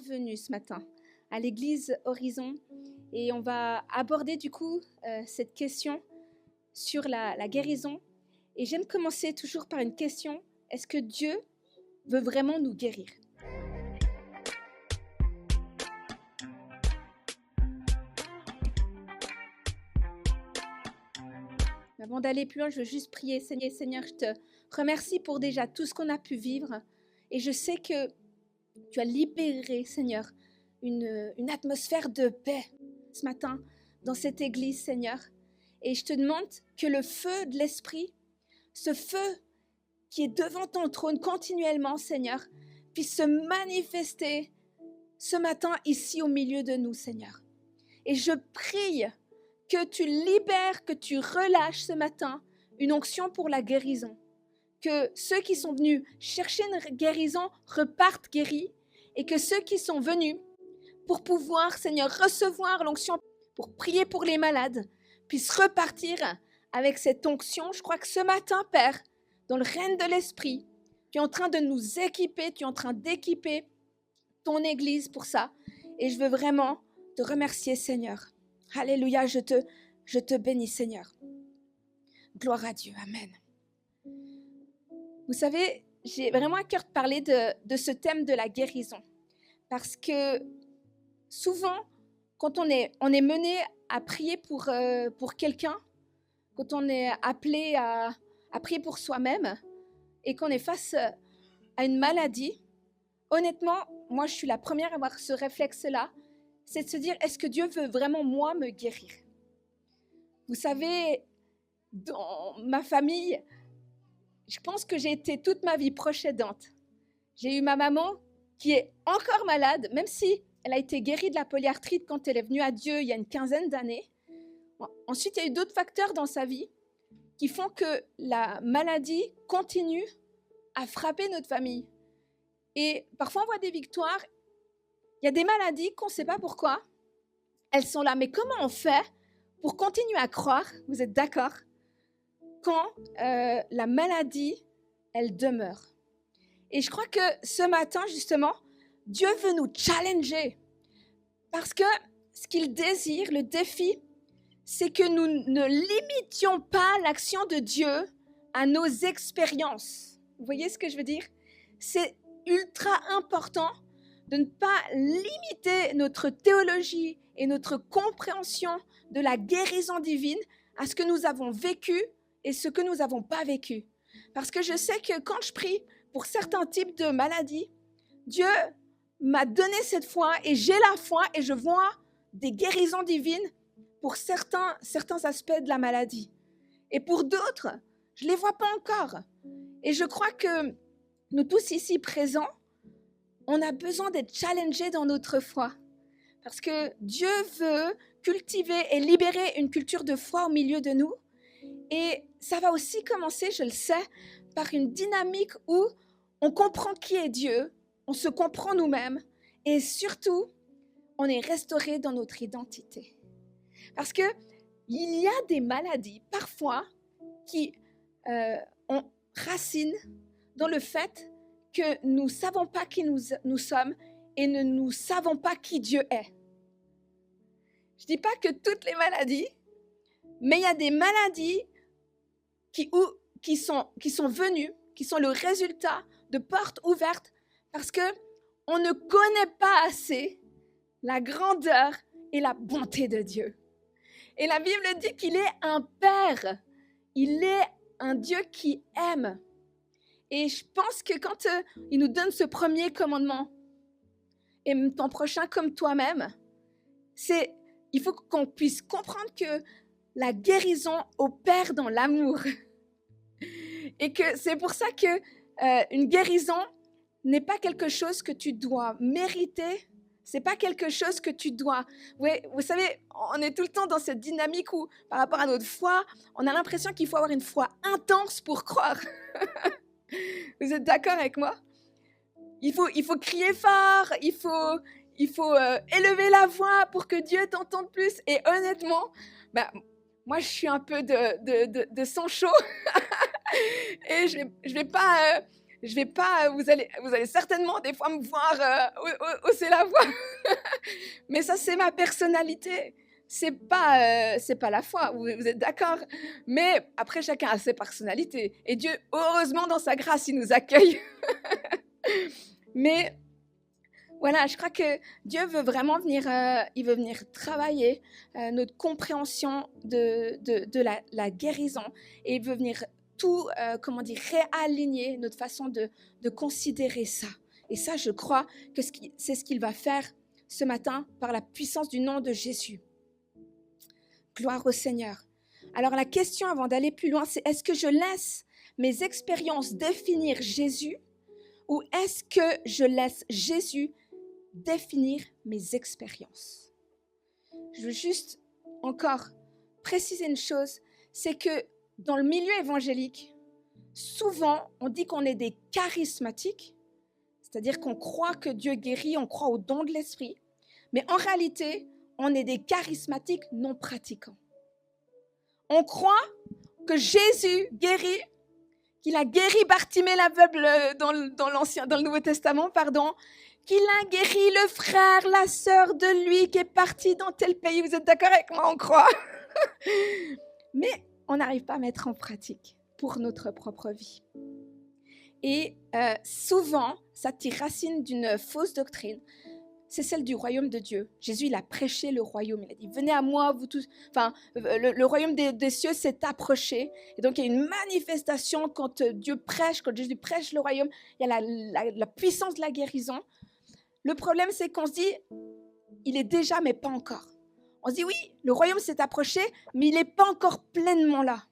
bienvenue ce matin à l'église Horizon et on va aborder du coup cette question sur la guérison. Et j'aime commencer toujours par une question: est-ce que Dieu veut vraiment nous guérir? Avant d'aller plus loin, je veux juste prier. Seigneur, je te remercie pour déjà tout ce qu'on a pu vivre. Et je sais que tu as libéré, Seigneur, une atmosphère de paix ce matin dans cette église, Seigneur. Et je te demande que le feu de l'Esprit, ce feu qui est devant ton trône continuellement, Seigneur, puisse se manifester ce matin ici au milieu de nous, Seigneur. Et je prie que tu libères, que tu relâches ce matin une onction pour la guérison. Que ceux qui sont venus chercher une guérison repartent guéris et que ceux qui sont venus pour pouvoir, Seigneur, recevoir l'onction pour prier pour les malades puissent repartir avec cette onction. Je crois que ce matin, Père, dans le règne de l'Esprit, tu es en train de nous équiper, tu es en train d'équiper ton Église pour ça. Et je veux vraiment te remercier, Seigneur. Alléluia, je te bénis, Seigneur. Gloire à Dieu, Amen. Vous savez, j'ai vraiment à cœur de parler de ce thème de la guérison. Parce que souvent, quand on est mené à prier pour quelqu'un, quand on est appelé à prier pour soi-même et qu'on est face à une maladie, honnêtement, moi je suis la première à avoir ce réflexe-là, c'est de se dire, est-ce que Dieu veut vraiment moi me guérir? Vous savez, dans ma famille, je pense que j'ai été toute ma vie proche aidante. J'ai eu ma maman qui est encore malade, même si elle a été guérie de la polyarthrite quand elle est venue à Dieu il y a une quinzaine d'années. Ensuite, il y a eu d'autres facteurs dans sa vie qui font que la maladie continue à frapper notre famille. Et parfois, on voit des victoires. Il y a des maladies qu'on ne sait pas pourquoi. Elles sont là. Mais comment on fait pour continuer à croire, vous êtes d'accord, quand la maladie, elle demeure? Et je crois que ce matin, justement, Dieu veut nous challenger. Parce que ce qu'il désire, le défi, c'est que nous ne limitions pas l'action de Dieu à nos expériences. Vous voyez ce que je veux dire? C'est ultra important de ne pas limiter notre théologie et notre compréhension de la guérison divine à ce que nous avons vécu et ce que nous n'avons pas vécu. Parce que je sais que quand je prie pour certains types de maladies, Dieu m'a donné cette foi et j'ai la foi et je vois des guérisons divines pour certains aspects de la maladie. Et pour d'autres, je ne les vois pas encore. Et je crois que nous tous ici présents, on a besoin d'être challengés dans notre foi. Parce que Dieu veut cultiver et libérer une culture de foi au milieu de nous. Et ça va aussi commencer, je le sais, par une dynamique où on comprend qui est Dieu, on se comprend nous-mêmes et surtout, on est restauré dans notre identité. Parce qu'il y a des maladies, parfois, qui ont racine dans le fait que nous ne savons pas qui nous sommes et nous savons pas qui Dieu est. Je ne dis pas que toutes les maladies, mais il y a des maladies qui sont venues, qui sont le résultat de portes ouvertes parce qu'on ne connaît pas assez la grandeur et la bonté de Dieu. Et la Bible dit qu'il est un Père, il est un Dieu qui aime. Et je pense que quand il nous donne ce premier commandement, aime ton prochain comme toi-même, il faut qu'on puisse comprendre que la guérison opère dans l'amour. Et que c'est pour ça que une guérison n'est pas quelque chose que tu dois mériter, c'est pas quelque chose que tu dois... Ouais, vous savez, on est tout le temps dans cette dynamique où, par rapport à notre foi, on a l'impression qu'il faut avoir une foi intense pour croire. Vous êtes d'accord avec moi? Il faut crier fort, il faut élever la voix pour que Dieu t'entende plus. Et honnêtement, moi, je suis un peu de sang chaud. Et je vais pas Je vais pas, vous allez certainement des fois me voir hausser la voix. Mais ça, c'est ma personnalité. C'est pas la foi, vous êtes d'accord? Mais après, chacun a ses personnalités. Et Dieu, heureusement, dans sa grâce, il nous accueille. Mais voilà, je crois que Dieu veut vraiment venir, il veut venir travailler notre compréhension de la guérison. Et il veut venir tout, réaligner notre façon de considérer ça. Et ça, je crois que c'est ce qu'il va faire ce matin par la puissance du nom de Jésus. Gloire au Seigneur. Alors la question avant d'aller plus loin, c'est est-ce que je laisse mes expériences définir Jésus ou est-ce que je laisse Jésus définir mes expériences? Je veux juste encore préciser une chose, c'est que dans le milieu évangélique, souvent on dit qu'on est des charismatiques, c'est-à-dire qu'on croit que Dieu guérit, on croit au don de l'esprit, mais en réalité, on est des charismatiques non pratiquants. On croit que Jésus guérit, qu'il a guéri Bartimée l'aveugle dans le Nouveau Testament, qu'il a guéri le frère, la sœur de lui qui est parti dans tel pays. Vous êtes d'accord avec moi, on croit. Mais on n'arrive pas à mettre en pratique pour notre propre vie. Et souvent, ça tire racine d'une fausse doctrine. C'est celle du royaume de Dieu. Jésus, il a prêché le royaume. Il a dit, venez à moi, vous tous. Enfin, le royaume des cieux s'est approché. Et donc, il y a une manifestation quand Dieu prêche, quand Jésus prêche le royaume. Il y a la puissance de la guérison. Le problème, c'est qu'on se dit, il est déjà, mais pas encore. On se dit, oui, le royaume s'est approché, mais il n'est pas encore pleinement là.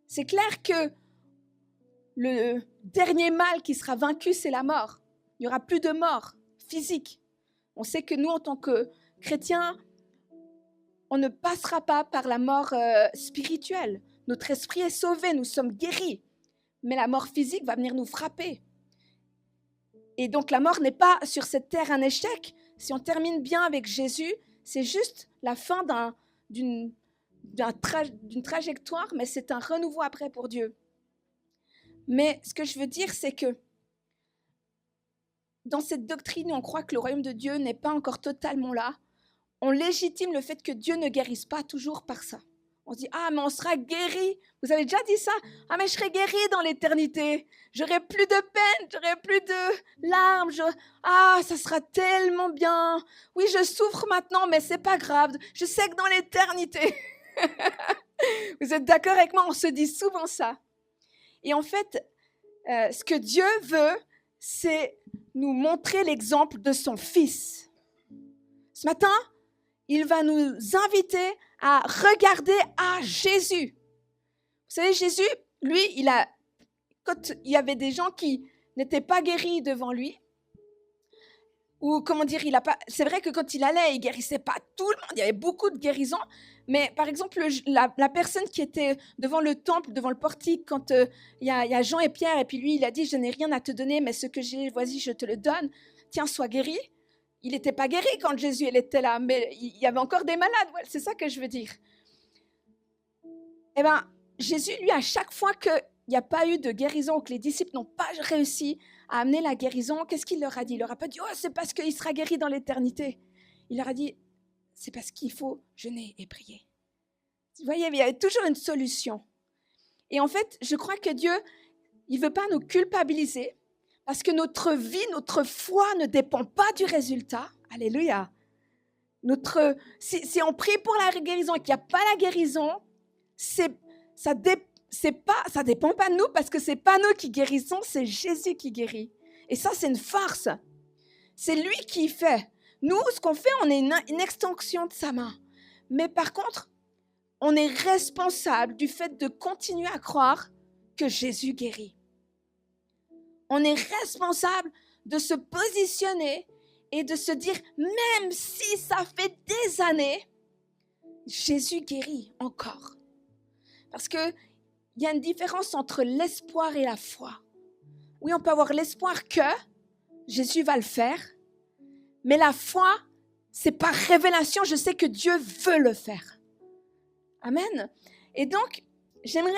C'est clair que le dernier mal qui sera vaincu, c'est la mort. Il n'y aura plus de mort physique. On sait que nous, en tant que chrétiens, on ne passera pas par la mort spirituelle. Notre esprit est sauvé, nous sommes guéris. Mais la mort physique va venir nous frapper. Et donc, la mort n'est pas sur cette terre un échec. Si on termine bien avec Jésus, c'est juste la fin d'une trajectoire, mais c'est un renouveau après pour Dieu. Mais ce que je veux dire, c'est que dans cette doctrine, on croit que le royaume de Dieu n'est pas encore totalement là. On légitime le fait que Dieu ne guérisse pas toujours par ça. On se dit, ah, mais on sera guéri. Vous avez déjà dit ça? Ah, mais je serai guéri dans l'éternité. J'aurai plus de peine, j'aurai plus de larmes. Ah, ça sera tellement bien. Oui, je souffre maintenant, mais c'est pas grave. Je sais que dans l'éternité. Vous êtes d'accord avec moi? On se dit souvent ça. Et en fait, ce que Dieu veut, c'est nous montrer l'exemple de son Fils. Ce matin, il va nous inviter à regarder à Jésus. Vous savez, Jésus, lui, quand il y avait des gens qui n'étaient pas guéris devant lui, ou comment dire, c'est vrai que quand il allait, il guérissait pas tout le monde, il y avait beaucoup de guérisons, mais par exemple, la personne qui était devant le temple, devant le portique, quand il y a Jean et Pierre, et puis lui, il a dit, je n'ai rien à te donner, mais ce que j'ai, vas-y, je te le donne, tiens, sois guéri. Il n'était pas guéri quand Jésus était là, mais il y avait encore des malades, ouais, c'est ça que je veux dire. Eh bien, Jésus, lui, à chaque fois qu'il n'y a pas eu de guérison, que les disciples n'ont pas réussi à amener la guérison, qu'est-ce qu'il leur a dit? Il leur a pas dit, oh, c'est parce qu'il sera guéri dans l'éternité. Il leur a dit, c'est parce qu'il faut jeûner et prier. Vous voyez, il y avait toujours une solution. Et en fait, je crois que Dieu, il ne veut pas nous culpabiliser parce que notre vie, notre foi ne dépend pas du résultat. Alléluia. Si on prie pour la guérison et qu'il n'y a pas la guérison, ça dépend pas de nous parce que ce n'est pas nous qui guérissons, c'est Jésus qui guérit. Et ça, c'est une farce. C'est lui qui fait. Nous, ce qu'on fait, on est une extension de sa main. Mais par contre, on est responsable du fait de continuer à croire que Jésus guérit. On est responsable de se positionner et de se dire, même si ça fait des années, Jésus guérit encore. Parce qu'il y a une différence entre l'espoir et la foi. Oui, on peut avoir l'espoir que Jésus va le faire, mais la foi, c'est par révélation, je sais que Dieu veut le faire. Amen. Et donc, j'aimerais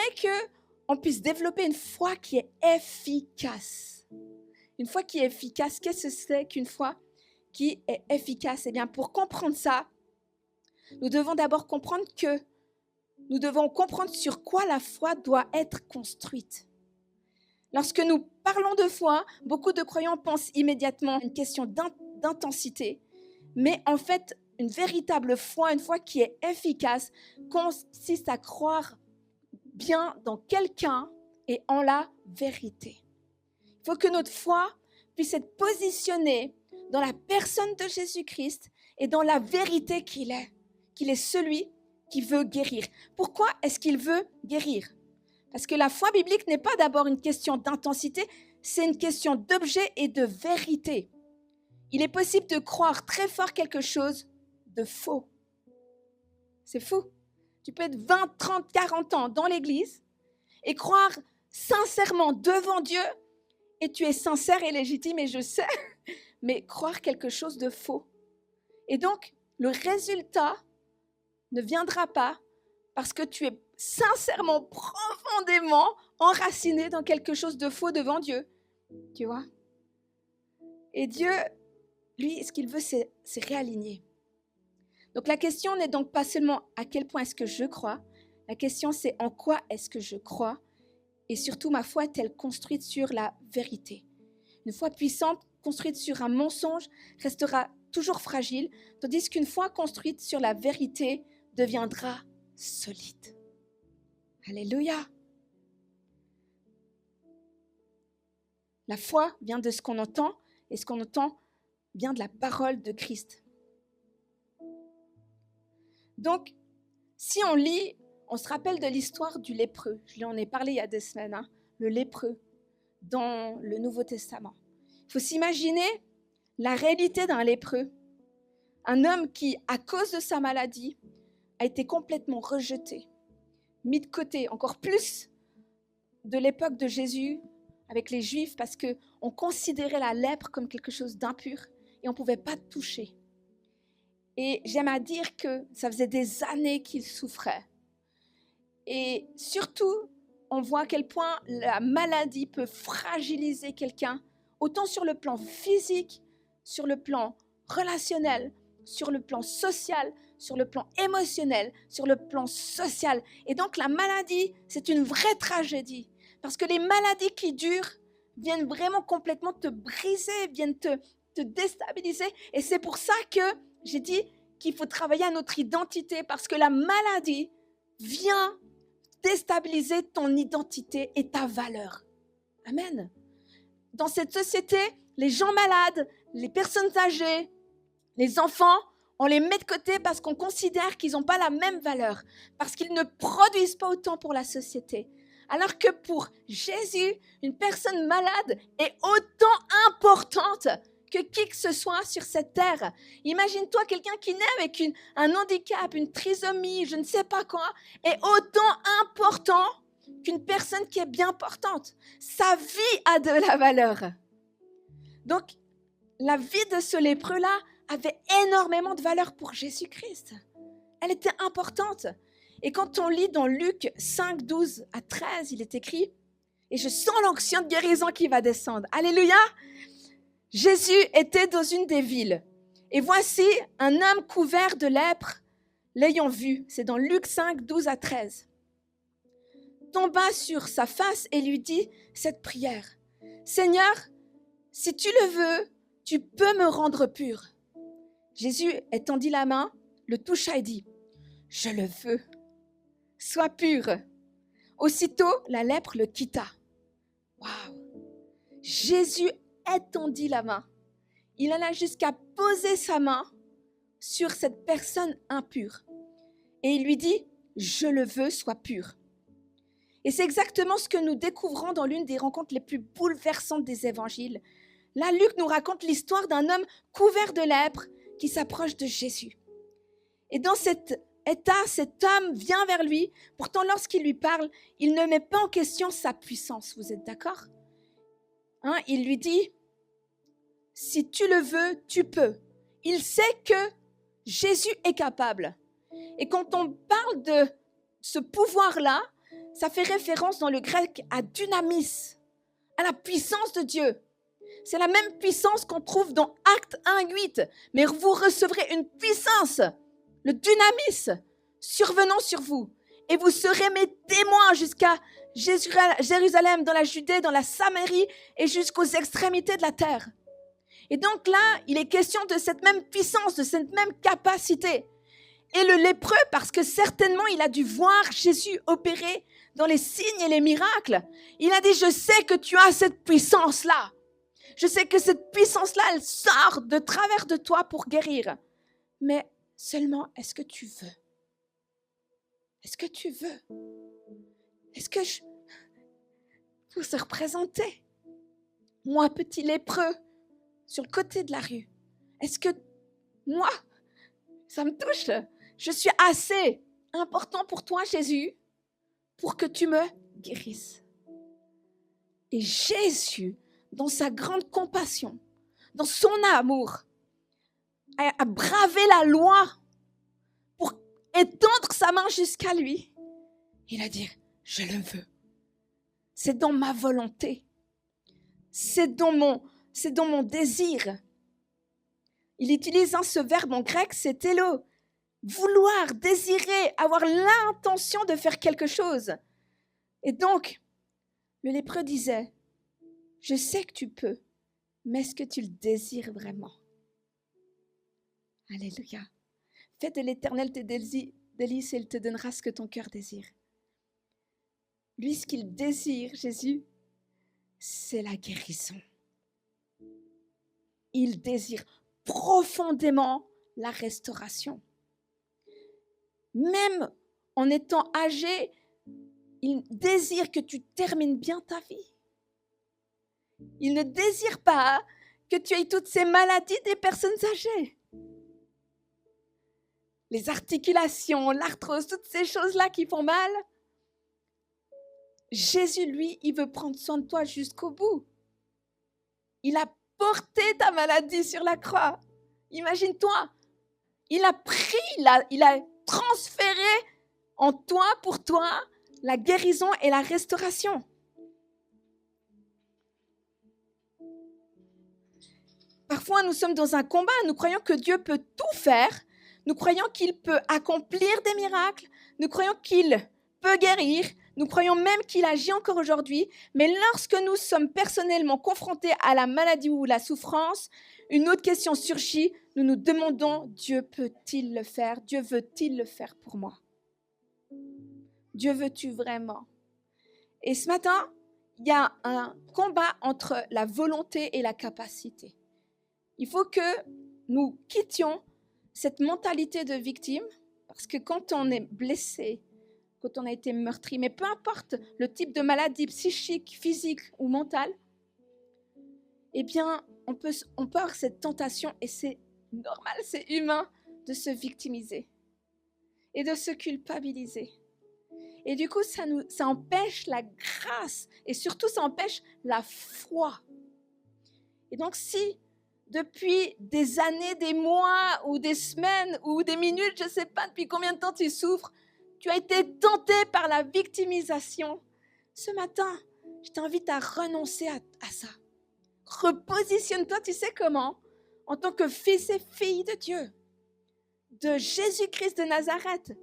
on puisse développer une foi qui est efficace. Une foi qui est efficace, qu'est-ce que c'est qu'une foi qui est efficace? Eh bien, pour comprendre ça, nous devons d'abord comprendre que nous devons comprendre sur quoi la foi doit être construite. Lorsque nous parlons de foi, beaucoup de croyants pensent immédiatement à une question d'intensité, mais en fait, une véritable foi, une foi qui est efficace, consiste à croire bien dans quelqu'un et en la vérité. Il faut que notre foi puisse être positionnée dans la personne de Jésus-Christ et dans la vérité qu'il est celui qui veut guérir. Pourquoi est-ce qu'il veut guérir? Parce que la foi biblique n'est pas d'abord une question d'intensité, c'est une question d'objet et de vérité. Il est possible de croire très fort quelque chose de faux. C'est fou. Tu peux être 20, 30, 40 ans dans l'église et croire sincèrement devant Dieu, et tu es sincère et légitime, et je sais, mais croire quelque chose de faux. Et donc, le résultat ne viendra pas parce que tu es sincèrement, profondément enraciné dans quelque chose de faux devant Dieu. Tu vois? Et Dieu, lui, ce qu'il veut, c'est réaligner. Donc la question n'est donc pas seulement à quel point est-ce que je crois, la question c'est en quoi est-ce que je crois, et surtout ma foi est-elle construite sur la vérité. Une foi puissante, construite sur un mensonge, restera toujours fragile, tandis qu'une foi construite sur la vérité deviendra solide. Alléluia! La foi vient de ce qu'on entend, et ce qu'on entend vient de la parole de Christ. Donc, si on lit, on se rappelle de l'histoire du lépreux. Je lui en ai parlé il y a 2 semaines, le lépreux dans le Nouveau Testament. Il faut s'imaginer la réalité d'un lépreux, un homme qui, à cause de sa maladie, a été complètement rejeté, mis de côté, encore plus de l'époque de Jésus avec les Juifs, parce qu'on considérait la lèpre comme quelque chose d'impur et on ne pouvait pas toucher. Et j'aime à dire que ça faisait des années qu'il souffrait. Et surtout, on voit à quel point la maladie peut fragiliser quelqu'un, autant sur le plan physique, sur le plan relationnel, sur le plan social, sur le plan émotionnel, sur le plan social. Et donc la maladie, c'est une vraie tragédie. Parce que les maladies qui durent viennent vraiment complètement te briser, viennent te déstabiliser. Et c'est pour ça que j'ai dit qu'il faut travailler à notre identité, parce que la maladie vient déstabiliser ton identité et ta valeur. Amen. Dans cette société, les gens malades, les personnes âgées, les enfants, on les met de côté parce qu'on considère qu'ils n'ont pas la même valeur, parce qu'ils ne produisent pas autant pour la société. Alors que pour Jésus, une personne malade est autant importante que qui que ce soit sur cette terre. Imagine-toi quelqu'un qui naît avec un handicap, une trisomie, je ne sais pas quoi, est autant important qu'une personne qui est bien portante. Sa vie a de la valeur. Donc, la vie de ce lépreux-là avait énormément de valeur pour Jésus-Christ. Elle était importante. Et quand on lit dans Luc 5, 12 à 13, il est écrit « Et je sens l'onction de guérison qui va descendre. » Alléluia! Jésus était dans une des villes. Et voici un homme couvert de lèpre, l'ayant vu. C'est dans Luc 5, 12 à 13. Tomba sur sa face et lui dit cette prière. « Seigneur, si tu le veux, tu peux me rendre pur. » Jésus étendit la main, le toucha et dit « Je le veux. Sois pur. » Aussitôt, la lèpre le quitta. Waouh! Jésus étendit la main. Il alla jusqu'à poser sa main sur cette personne impure. Et il lui dit « Je le veux, sois pur. » Et c'est exactement ce que nous découvrons dans l'une des rencontres les plus bouleversantes des évangiles. Là, Luc nous raconte l'histoire d'un homme couvert de lèpre qui s'approche de Jésus. Et dans cet état, cet homme vient vers lui. Pourtant, lorsqu'il lui parle, il ne met pas en question sa puissance. Vous êtes d'accord? Il lui dit, si tu le veux, tu peux. Il sait que Jésus est capable. Et quand on parle de ce pouvoir-là, ça fait référence dans le grec à dynamis, à la puissance de Dieu. C'est la même puissance qu'on trouve dans Actes 1:8. Mais vous recevrez une puissance, le dynamis, survenant sur vous. Et vous serez mes témoins jusqu'à Jérusalem, dans la Judée, dans la Samarie et jusqu'aux extrémités de la terre. Et donc là, il est question de cette même puissance, de cette même capacité. Et le lépreux, parce que certainement il a dû voir Jésus opérer dans les signes et les miracles, il a dit, je sais que tu as cette puissance-là. Je sais que cette puissance-là, elle sort de travers de toi pour guérir. Mais seulement, est-ce que tu veux? Est-ce que tu veux? Est-ce que je... Pour se représenter, moi, petit lépreux, sur le côté de la rue, est-ce que moi, ça me touche? Je suis assez important pour toi, Jésus, pour que tu me guérisses. Et Jésus, dans sa grande compassion, dans son amour, a bravé la loi pour étendre sa main jusqu'à lui. Il a dit, je le veux. C'est dans ma volonté. C'est dans mon désir. Il utilise ce verbe en grec, c'est télo. Vouloir, désirer, avoir l'intention de faire quelque chose. Et donc, le lépreux disait, je sais que tu peux, mais est-ce que tu le désires vraiment? Alléluia. Fais de l'Éternel tes délices et il te donnera ce que ton cœur désire. Lui, ce qu'il désire, Jésus, c'est la guérison. Il désire profondément la restauration. Même en étant âgé, il désire que tu termines bien ta vie. Il ne désire pas que tu aies toutes ces maladies des personnes âgées. Les articulations, l'arthrose, toutes ces choses-là qui font mal. Jésus, lui, il veut prendre soin de toi jusqu'au bout. Il a porté ta maladie sur la croix. Imagine-toi, il a pris, il a transféré en toi, pour toi, la guérison et la restauration. Parfois, nous sommes dans un combat, nous croyons que Dieu peut tout faire, nous croyons qu'il peut accomplir des miracles, nous croyons qu'il peut guérir, nous croyons même qu'il agit encore aujourd'hui, mais lorsque nous sommes personnellement confrontés à la maladie ou la souffrance, une autre question surgit, nous nous demandons, Dieu peut-il le faire? Dieu veut-il le faire pour moi? Dieu veut-tu vraiment? Et ce matin, il y a un combat entre la volonté et la capacité. Il faut que nous quittions cette mentalité de victime, parce que quand on est blessé, quand on a été meurtri, mais peu importe le type de maladie psychique, physique ou mentale, eh bien, on peut avoir cette tentation, et c'est normal, c'est humain, de se victimiser et de se culpabiliser. Et du coup, ça empêche la grâce, et surtout, ça empêche la foi. Et donc, si depuis des années, des mois, ou des semaines, ou des minutes, je ne sais pas depuis combien de temps tu souffres, tu as été tenté par la victimisation, ce matin, je t'invite à renoncer à ça. Repositionne-toi, tu sais comment? En tant que fils et fille de Dieu, de Jésus-Christ de Nazareth,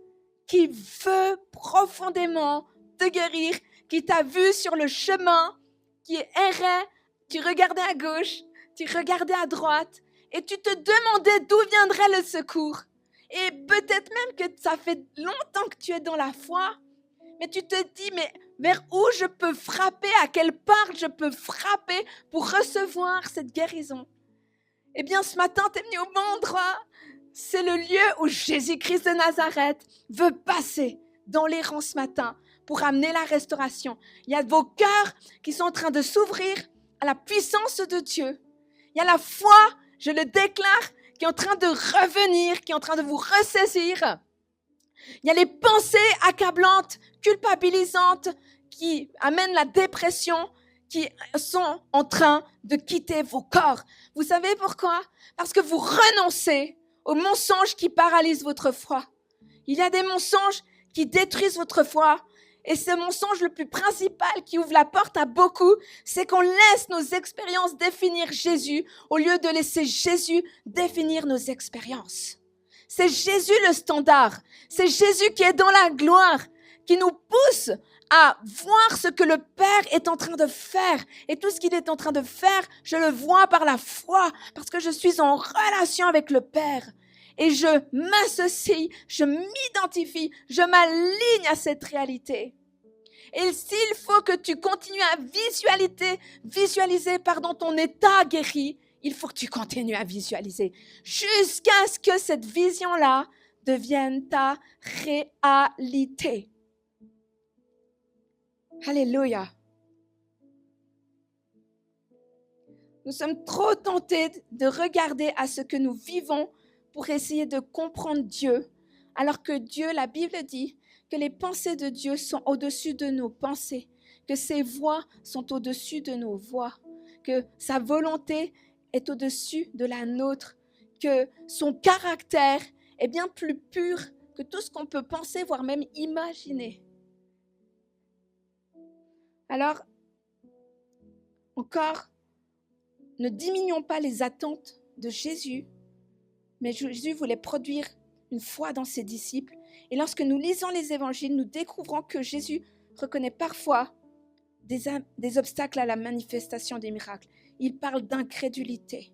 qui veut profondément te guérir, qui t'a vu sur le chemin, qui errait, tu regardais à gauche, tu regardais à droite, et tu te demandais d'où viendrait le secours. Et peut-être même que ça fait longtemps que tu es dans la foi, mais tu te dis, mais vers où je peux frapper, à quelle part je peux frapper pour recevoir cette guérison? Eh bien, ce matin, tu es venu au bon endroit. C'est le lieu où Jésus-Christ de Nazareth veut passer dans les rangs ce matin pour amener la restauration. Il y a vos cœurs qui sont en train de s'ouvrir à la puissance de Dieu. Il y a la foi, je le déclare, qui est en train de revenir, qui est en train de vous ressaisir. Il y a les pensées accablantes, culpabilisantes, qui amènent la dépression, qui sont en train de quitter vos corps. Vous savez pourquoi? Parce que vous renoncez aux mensonges qui paralysent votre foi. Il y a des mensonges qui détruisent votre foi. Et ce mensonge le plus principal qui ouvre la porte à beaucoup, c'est qu'on laisse nos expériences définir Jésus au lieu de laisser Jésus définir nos expériences. C'est Jésus le standard. C'est Jésus qui est dans la gloire, qui nous pousse à voir ce que le Père est en train de faire. Et tout ce qu'il est en train de faire, je le vois par la foi, parce que je suis en relation avec le Père. Et je m'associe, je m'identifie, je m'aligne à cette réalité. Et s'il faut que tu continues à visualiser ton état guéri, il faut que tu continues à visualiser jusqu'à ce que cette vision-là devienne ta réalité. Alléluia. Nous sommes trop tentés de regarder à ce que nous vivons pour essayer de comprendre Dieu, alors que Dieu, la Bible dit, que les pensées de Dieu sont au-dessus de nos pensées, que ses voies sont au-dessus de nos voies, que sa volonté est au-dessus de la nôtre, que son caractère est bien plus pur que tout ce qu'on peut penser, voire même imaginer. Alors, encore, ne diminuons pas les attentes de Jésus, mais Jésus voulait produire une foi dans ses disciples. Et lorsque nous lisons les évangiles, nous découvrons que Jésus reconnaît parfois des obstacles à la manifestation des miracles. Il parle d'incrédulité.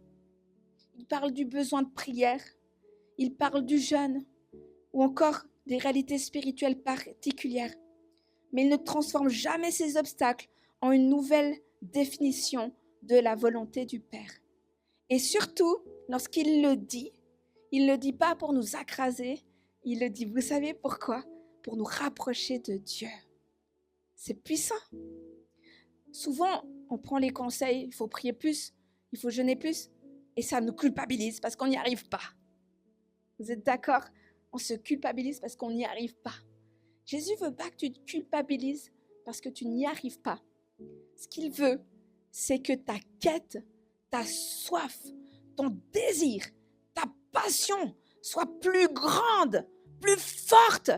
Il parle du besoin de prière. Il parle du jeûne ou encore des réalités spirituelles particulières. Mais il ne transforme jamais ces obstacles en une nouvelle définition de la volonté du Père. Et surtout, lorsqu'il le dit, il ne le dit pas pour nous écraser, il le dit, vous savez pourquoi? Pour nous rapprocher de Dieu. C'est puissant. Souvent, on prend les conseils, il faut prier plus, il faut jeûner plus, et ça nous culpabilise parce qu'on n'y arrive pas. Vous êtes d'accord? On se culpabilise parce qu'on n'y arrive pas. Jésus ne veut pas que tu te culpabilises parce que tu n'y arrives pas. Ce qu'il veut, c'est que ta quête, ta soif, ton désir, ta passion soit plus grande, plus forte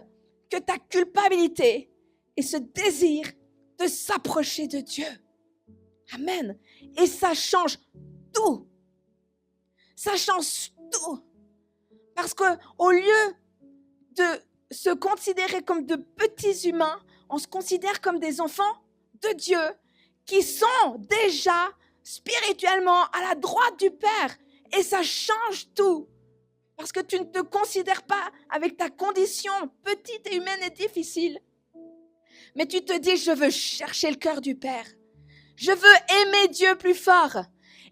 que ta culpabilité et ce désir de s'approcher de Dieu. Amen. Et ça change tout. Ça change tout. Parce qu'au lieu de se considérer comme de petits humains, on se considère comme des enfants de Dieu qui sont déjà spirituellement à la droite du Père. Et ça change tout. Parce que tu ne te considères pas avec ta condition petite et humaine et difficile. Mais tu te dis, je veux chercher le cœur du Père. Je veux aimer Dieu plus fort.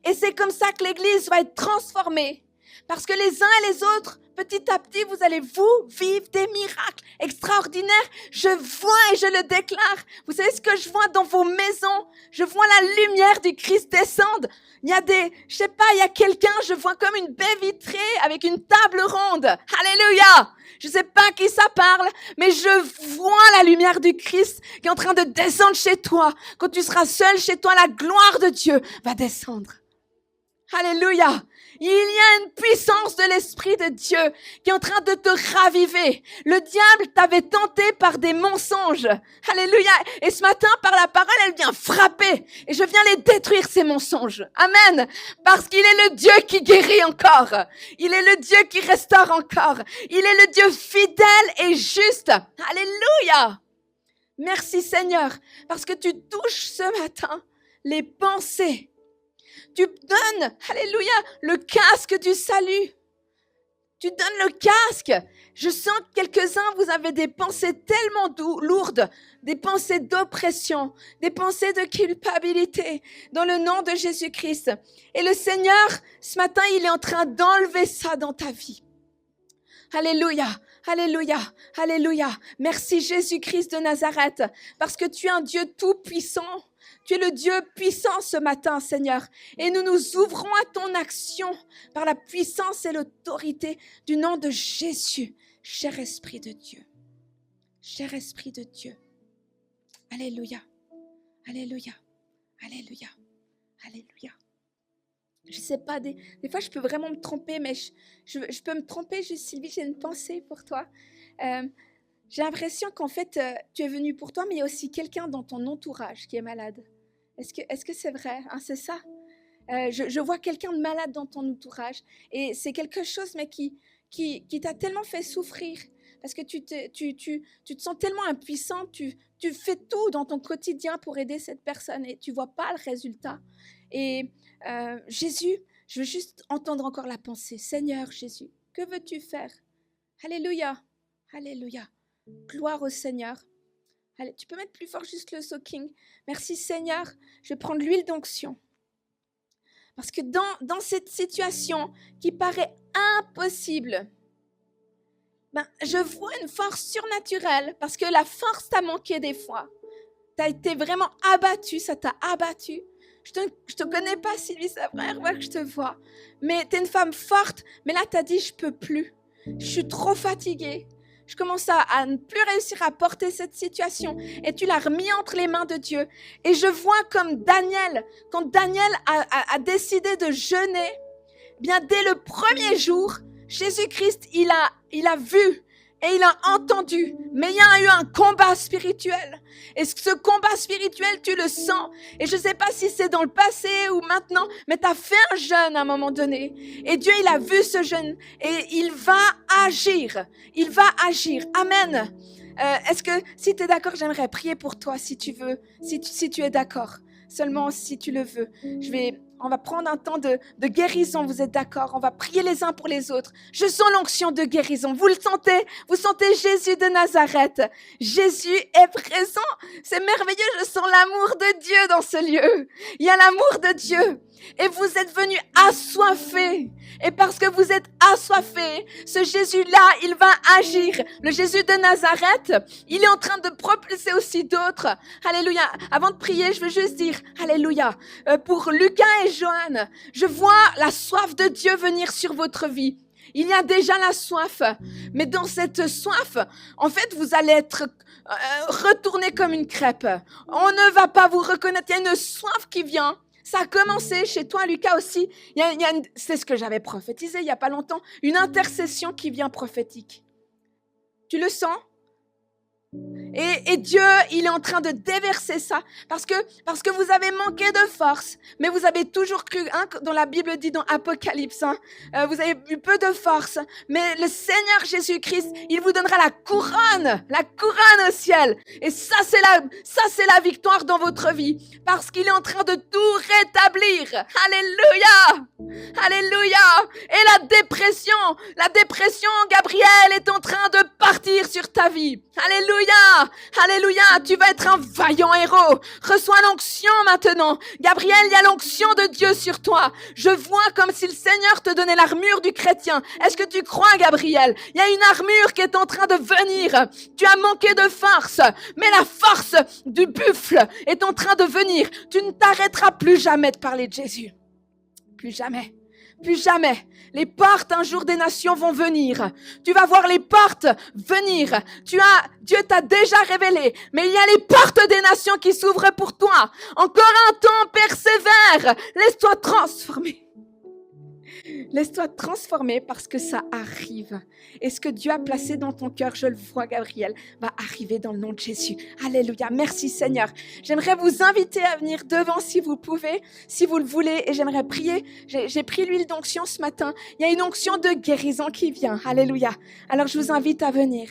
Et c'est comme ça que l'Église va être transformée. Parce que les uns et les autres, petit à petit, vous allez vivre des miracles extraordinaires. Je vois et je le déclare. Vous savez ce que je vois dans vos maisons? Je vois la lumière du Christ descendre. Il y a il y a quelqu'un, je vois comme une baie vitrée avec une table ronde. Alléluia! Je ne sais pas qui ça parle, mais je vois la lumière du Christ qui est en train de descendre chez toi. Quand tu seras seul chez toi, la gloire de Dieu va descendre. Alléluia! Il y a une puissance de l'Esprit de Dieu qui est en train de te raviver. Le diable t'avait tenté par des mensonges. Alléluia! Et ce matin, par la parole, elle vient frapper. Et je viens les détruire, ces mensonges. Amen! Parce qu'il est le Dieu qui guérit encore. Il est le Dieu qui restaure encore. Il est le Dieu fidèle et juste. Alléluia! Merci Seigneur, parce que tu touches ce matin les pensées. Tu donnes, alléluia, le casque du salut. Tu donnes le casque. Je sens que quelques-uns, vous avez des pensées tellement lourdes, des pensées d'oppression, des pensées de culpabilité, dans le nom de Jésus-Christ. Et le Seigneur, ce matin, il est en train d'enlever ça dans ta vie. Alléluia, alléluia, alléluia. Merci Jésus-Christ de Nazareth, parce que tu es un Dieu tout-puissant. Tu es le Dieu puissant ce matin, Seigneur. Et nous nous ouvrons à ton action par la puissance et l'autorité du nom de Jésus. Cher Esprit de Dieu. Cher Esprit de Dieu. Alléluia. Alléluia. Alléluia. Alléluia. Je ne sais pas, des fois je peux vraiment me tromper, mais je peux me tromper juste, Sylvie, j'ai une pensée pour toi. J'ai l'impression qu'en fait, tu es venu pour toi, mais il y a aussi quelqu'un dans ton entourage qui est malade. Est-ce que c'est vrai, hein, c'est ça? Je vois quelqu'un de malade dans ton entourage et c'est quelque chose mais qui t'a tellement fait souffrir parce que tu te sens tellement impuissant, tu fais tout dans ton quotidien pour aider cette personne et tu vois pas le résultat. Et Jésus, je veux juste entendre encore la pensée. Seigneur Jésus, que veux-tu faire? Alléluia, alléluia, gloire au Seigneur. Allez, tu peux mettre plus fort juste le soaking. Merci Seigneur, je vais prendre l'huile d'onction. Parce que dans cette situation qui paraît impossible, je vois une force surnaturelle parce que la force t'a manqué des fois. Tu as été vraiment abattu, ça t'a abattu. Je te connais pas, Sylvie, c'est la première fois que je te vois. Mais tu es une femme forte, mais là tu as dit je peux plus. Je suis trop fatiguée. Je commence à ne plus réussir à porter cette situation. Et tu l'as remis entre les mains de Dieu. Et je vois comme Daniel, quand Daniel a décidé de jeûner, bien dès le premier jour, Jésus-Christ, il a vu et il a entendu. Mais il y a eu un combat spirituel. Et ce combat spirituel, tu le sens. Et je ne sais pas si c'est dans le passé ou maintenant, mais tu as fait un jeûne à un moment donné. Et Dieu, il a vu ce jeûne et il va agir. Il va agir. Amen. Est-ce que, si tu es d'accord, j'aimerais prier pour toi si tu veux, si tu es d'accord. Seulement si tu le veux. On va prendre un temps de guérison, vous êtes d'accord? On va prier les uns pour les autres. Je sens l'onction de guérison. Vous le sentez? Vous sentez Jésus de Nazareth? Jésus est présent. C'est merveilleux, je sens l'amour de Dieu dans ce lieu. Il y a l'amour de Dieu. Et vous êtes venus assoiffés. Et parce que vous êtes assoiffés, ce Jésus-là, il va agir. Le Jésus de Nazareth, il est en train de propulser aussi d'autres. Alléluia. Avant de prier, je veux juste dire Alléluia. Pour Lucas et Joanne, je vois la soif de Dieu venir sur votre vie. Il y a déjà la soif. Mais dans cette soif, en fait, vous allez être retourné comme une crêpe. On ne va pas vous reconnaître. Il y a une soif qui vient. Ça a commencé chez toi, Lucas, aussi. C'est ce que j'avais prophétisé il n'y a pas longtemps. Une intercession qui vient prophétique. Tu le sens? Et Dieu, il est en train de déverser ça parce que vous avez manqué de force, mais vous avez toujours cru, hein, dans la Bible dit dans Apocalypse, vous avez eu peu de force, mais le Seigneur Jésus-Christ, il vous donnera la couronne au ciel. Et ça c'est la victoire dans votre vie parce qu'il est en train de tout rétablir. Alléluia! Alléluia! Et la dépression, Gabriel, est en train de partir sur ta vie. Alléluia! Alléluia! Tu vas être un vaillant héros. Reçois l'onction maintenant. Gabriel, il y a l'onction de Dieu sur toi. Je vois comme si le Seigneur te donnait l'armure du chrétien. Est-ce que tu crois, Gabriel? Il y a une armure qui est en train de venir. Tu as manqué de force, mais la force du buffle est en train de venir. Tu ne t'arrêteras plus jamais de parler de Jésus. Plus jamais. Plus jamais. Les portes un jour des nations vont venir. Tu vas voir les portes venir. Dieu t'a déjà révélé, mais il y a les portes des nations qui s'ouvrent pour toi. Encore un temps, persévère. Laisse-toi transformer. Laisse-toi transformer parce que ça arrive. Et ce que Dieu a placé dans ton cœur, je le vois, Gabriel, va arriver dans le nom de Jésus. Alléluia. Merci Seigneur. J'aimerais vous inviter à venir devant si vous pouvez, si vous le voulez. Et j'aimerais prier. J'ai pris l'huile d'onction ce matin. Il y a une onction de guérison qui vient. Alléluia. Alors je vous invite à venir.